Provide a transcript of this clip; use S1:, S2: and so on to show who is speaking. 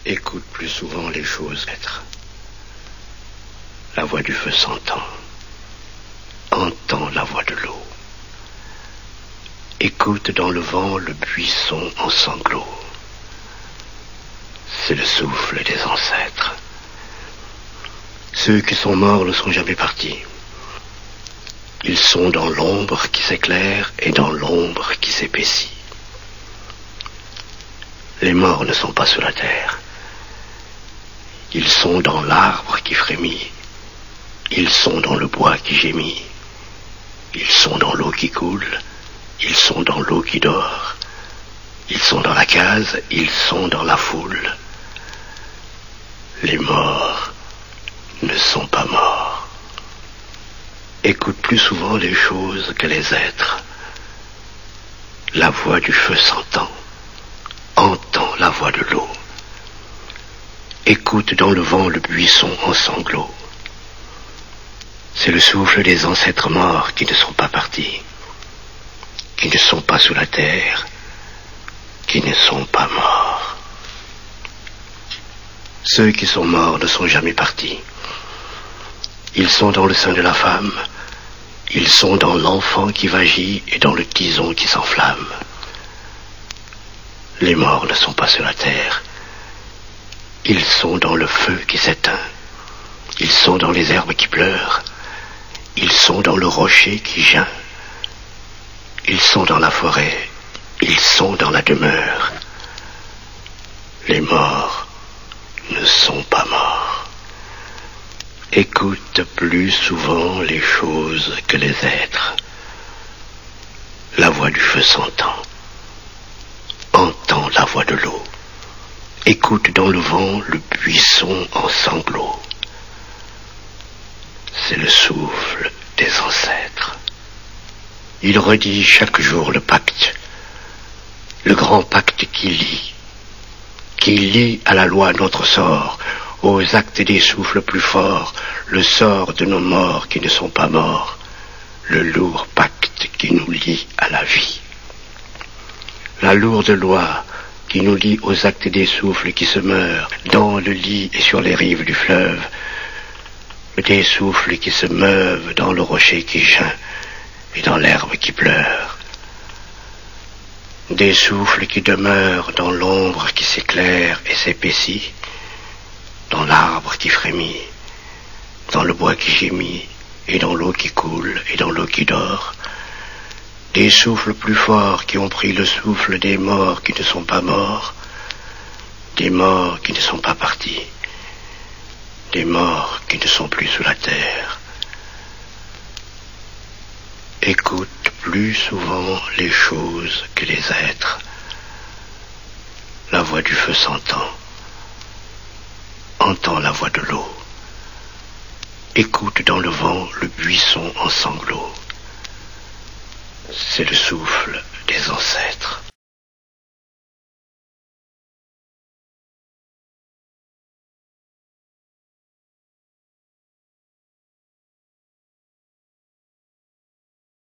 S1: Écoute plus souvent les choses être. La voix du feu s'entend. Entends la voix de l'eau. Écoute dans le vent le buisson en sanglots. C'est le souffle des ancêtres. Ceux qui sont morts ne sont jamais partis. Ils sont dans l'ombre qui s'éclaire et dans l'ombre qui s'épaissit. Les morts ne sont pas sous la terre. Ils sont dans l'arbre qui frémit. Ils sont dans le bois qui gémit. Ils sont dans l'eau qui coule. Ils sont dans l'eau qui dort. Ils sont dans la case. Ils sont dans la foule. Les morts ne sont pas morts. Écoute plus souvent les choses que les êtres. La voix du feu s'entend. Entends la voix de l'eau. Écoute dans le vent le buisson en sanglots. C'est le souffle des ancêtres morts qui ne sont pas partis, qui ne sont pas sous la terre, qui ne sont pas morts. Ceux qui sont morts ne sont jamais partis. Ils sont dans le sein de la femme. Ils sont dans l'enfant qui vagit et dans le tison qui s'enflamme. Les morts ne sont pas sur la terre. Ils sont dans le feu qui s'éteint. Ils sont dans les herbes qui pleurent. Ils sont dans le rocher qui geint. Ils sont dans la forêt. Ils sont dans la demeure. Les morts ne sont pas morts. Écoute plus souvent les choses que les êtres. La voix du feu s'entend. Entends la voix de l'eau. Écoute dans le vent le buisson en sanglots. C'est le souffle des ancêtres. Il redit chaque jour le pacte, le grand pacte qui lie à la loi notre sort, aux actes des souffles plus forts, le sort de nos morts qui ne sont pas morts, le lourd pacte qui nous lie à la vie. La lourde loi qui nous lie aux actes des souffles qui se meurent dans le lit et sur les rives du fleuve, des souffles qui se meuvent dans le rocher qui geint et dans l'herbe qui pleure, des souffles qui demeurent dans l'ombre qui s'éclaire et s'épaissit, dans l'arbre qui frémit, dans le bois qui gémit et dans l'eau qui coule et dans l'eau qui dort, des souffles plus forts qui ont pris le souffle des morts qui ne sont pas morts, des morts qui ne sont pas partis, des morts qui ne sont plus sous la terre. Écoute plus souvent les choses que les êtres. La voix du feu s'entend. Entends la voix de l'eau. Écoute dans le vent le buisson en sanglots. C'est le souffle des ancêtres.